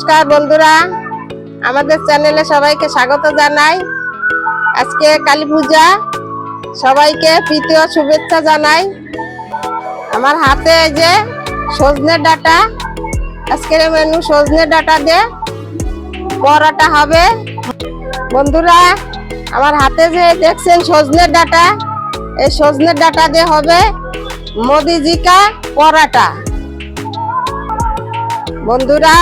নমস্কার বন্ধুরা, আমাদের চ্যানেলে সবাইকে স্বাগত জানাই। আজকে কালী পূজা, সবাইকে প্রীতি ও শুভেচ্ছা জানাই। আমার হাতে যে সজনে ডাঁটা, আজকের মেনু সজনে ডাঁটা দিয়ে পরোটা হবে। বন্ধুরা, আমার হাতে যে দেখছেন সজনে ডাঁটা, এই সজনে ডাঁটা দিয়ে হবে মদিজিকা পরাটা। বন্ধুরা,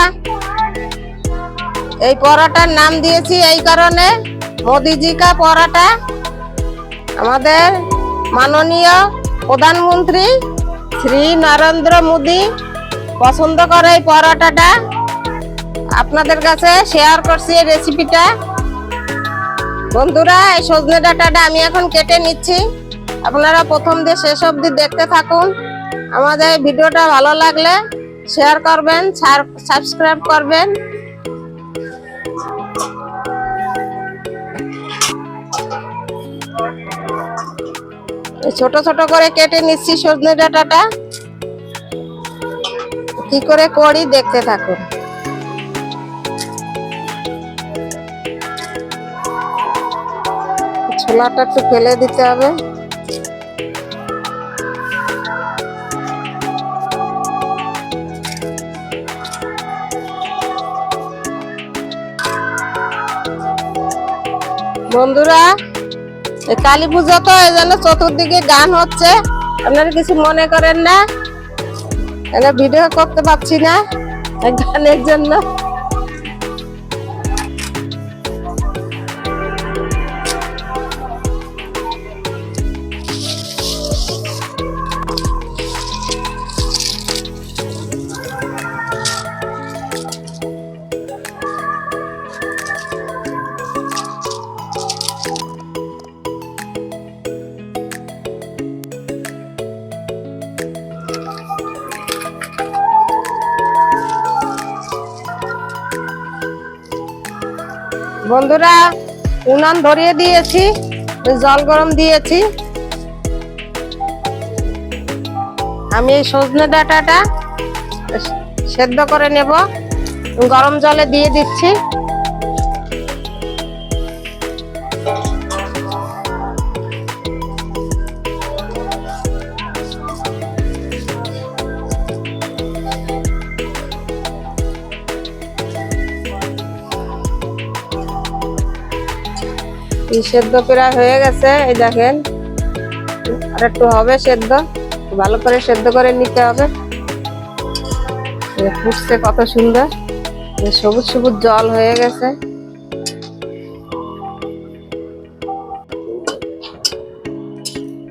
এই পরোটার নাম দিয়েছি এই কারণে, মোদিজিকা পরোটা। আমাদের মাননীয় প্রধানমন্ত্রী শ্রী নরেন্দ্র মোদী পছন্দ করে এই পরোটাটা। আপনাদের কাছে শেয়ার করছি এই রেসিপিটা। বন্ধুরা, এই সজনে ডাঁটাটা আমি এখন কেটে নিচ্ছি। আপনারা প্রথম দিয়ে শেষ অবধি দেখতে থাকুন। আমাদের ভিডিওটা ভালো লাগলে শেয়ার করবেন, সাবস্ক্রাইব করবেন। ছোট ছোট করে কেটে নিচ্ছি সজনে ডাঁটাটা। কি করে করি দেখতে থাকুন। ছোলাটা একটু ফেলে দিতে হবে। বন্ধুরা, কালী পুজো তো এই জন্য চতুর্দিকে গান হচ্ছে, আপনারা কিছু মনে করেন না। ভিডিও করতে পারছি না গানের জন্য। বন্ধুরা, উনান ধরিয়ে দিয়েছি, জল গরম দিয়েছি। আমি এই সজনে ডাঁটাটা সেদ্ধ করে নেব, গরম জলে দিয়ে দিচ্ছি। সেদ্ধ প্রায় হয়ে গেছে, এই দেখেন। আর একটু হবে সেদ্ধ, ভালো করে সেদ্ধ করে নিতে হবে। ফুটছে কত সুন্দর, সবুজ সবুজ জল হয়ে গেছে।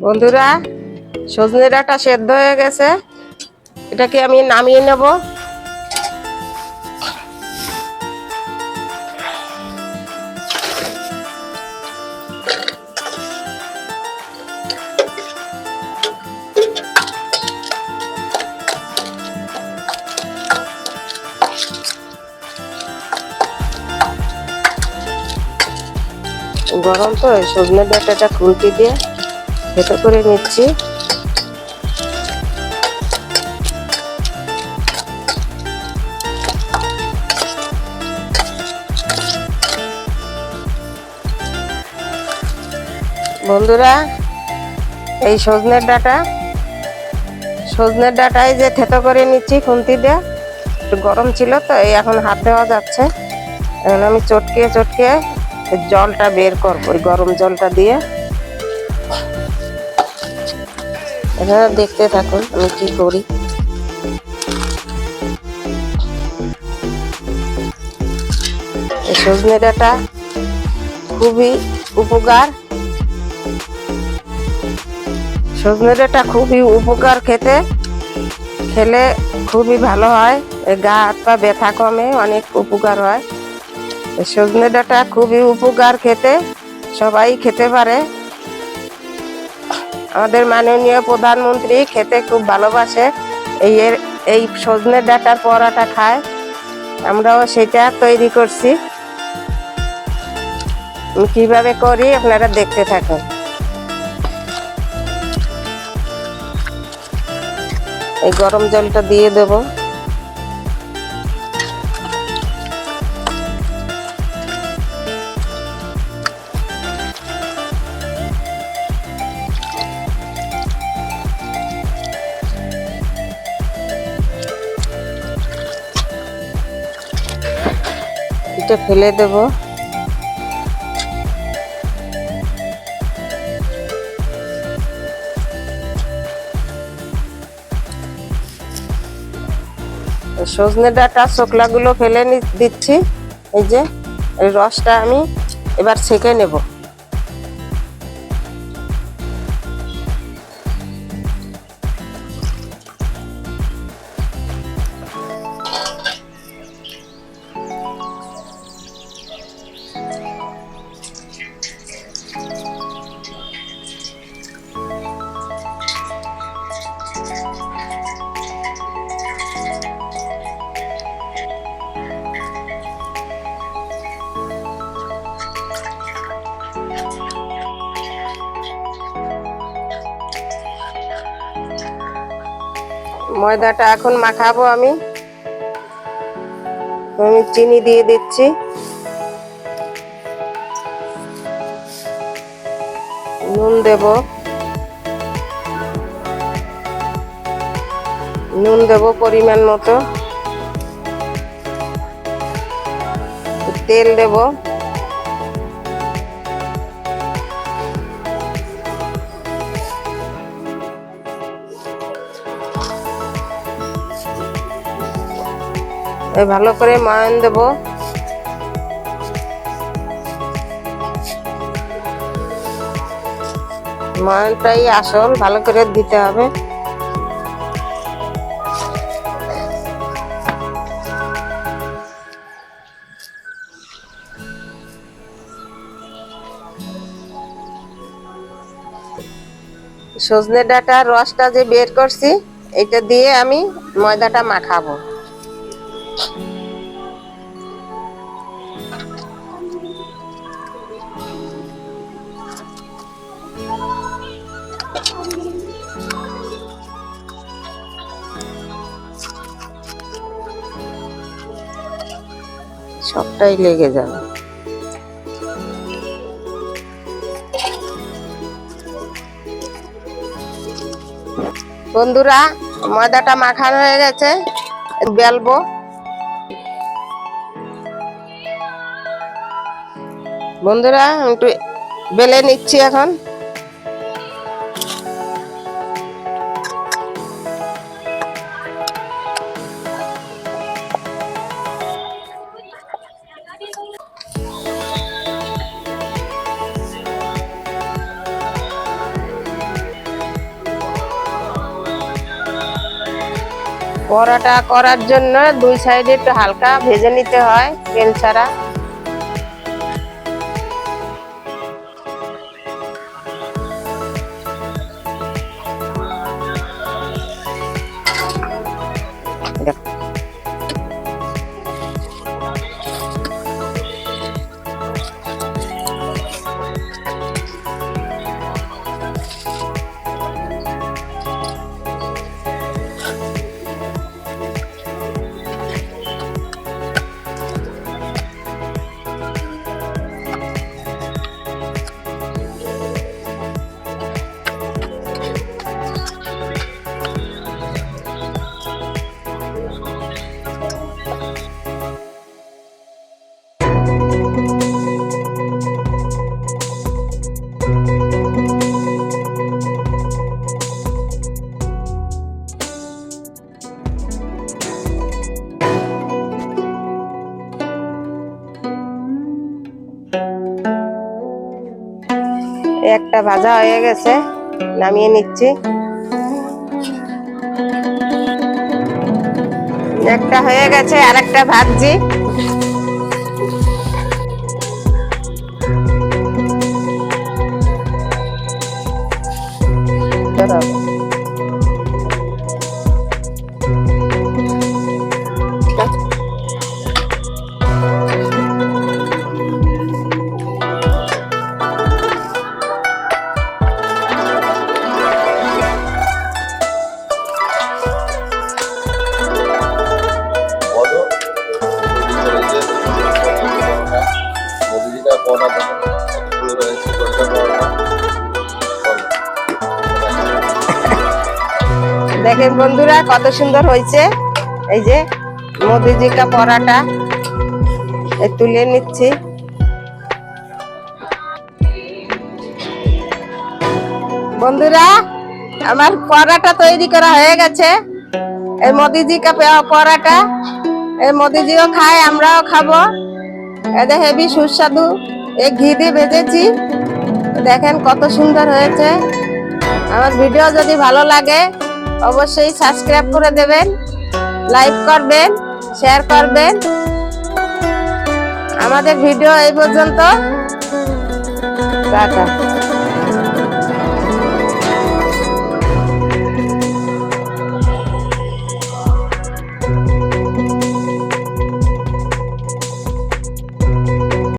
বন্ধুরা, সজনে ডাঁটা সেদ্ধ হয়ে গেছে, এটাকে আমি নামিয়ে নেব। গরম তো, সজনে ডাঁটাটা খুন্তি দিয়ে ভেতর করে নিচ্ছি। বন্ধুরা, এই সজনের ডাঁটায় যে থেতো করে নিচ্ছি খুন্তি দিয়ে, একটু গরম ছিল তো, এই এখন হাত দেওয়া যাচ্ছে। এখন আমি চটকে জলটা বের করবো, ওই গরম জলটা দিয়ে। এখানে দেখতে থাকুন আমি কি করি। সজনে ডাঁটা খুবই উপকার, সজনে ডাঁটা খুবই উপকার, খেলে খুবই ভালো হয়। গা হাত পা ব্যথা কমে, অনেক উপকার হয়। সজনে ডাঁটা খুবই উপকার, খেতে সবাই খেতে পারে। আমাদের মাননীয় প্রধানমন্ত্রী খেতে খুব ভালোবাসে, এই সজনে ডাঁটার পরোটা খায়। আমরাও সেটা তৈরি করছি। আমি কিভাবে করি আপনারা দেখতে থাকুন। এই গরম জলটা দিয়ে দেব। লাস্টে ফেলে দেব। সজনে ডাঁটা ছোকলাগুলো ফেলে দিচ্ছি। এই যে এই রসটা আমি এবার ছেঁকে নেব। ময়দাটা এখন মাখাবো আমি চিনি দিয়ে দিচ্ছি, নুন দেব, পরিমাণ মতো, তেল দেব, ভালো করে ময়ান দেব। ময়ানটাই আসল, ভালো করে দিতে হবে। সজনে ডাঁটার রসটা যে বের করছি এটা দিয়ে আমি ময়দাটা মাখাবো। সবটাই লেগে যাবে। বন্ধুরা, ময়দাটা মাখানো হয়ে গেছে, বেলবো। বন্ধুরা, একটু বেলে নিচ্ছি এখন। পরোটা করার জন্য দুই সাইডে একটু হালকা ভেজে নিতে হয়, তেল ছাড়া। একটা ভাজা হয়ে গেছে, নামিয়ে নিচ্ছি। একটা হয়ে গেছে, আরেকটা ভাজছি। দেখেন বন্ধুরা, কত সুন্দর হয়েছে। এই যে মদিজিকা পরাটা। এই তুলে নিচ্ছি। বন্ধুরা, আমার পরাটা তৈরি করা হয়ে গেছে। এই মোদিজি কা পরাটা, এই মোদিজিও খায়, আমরাও খাবো। এটা হেভি সুস্বাদু, এই ঘি দিয়ে ভেজেছি। দেখেন কত সুন্দর হয়েছে। আমার ভিডিও যদি ভালো লাগে অবশ্যই সাবস্ক্রাইব করে দেবেন, লাইক করবেন, শেয়ার করবেন। আমাদের ভিডিও এই পর্যন্ত। টাটা।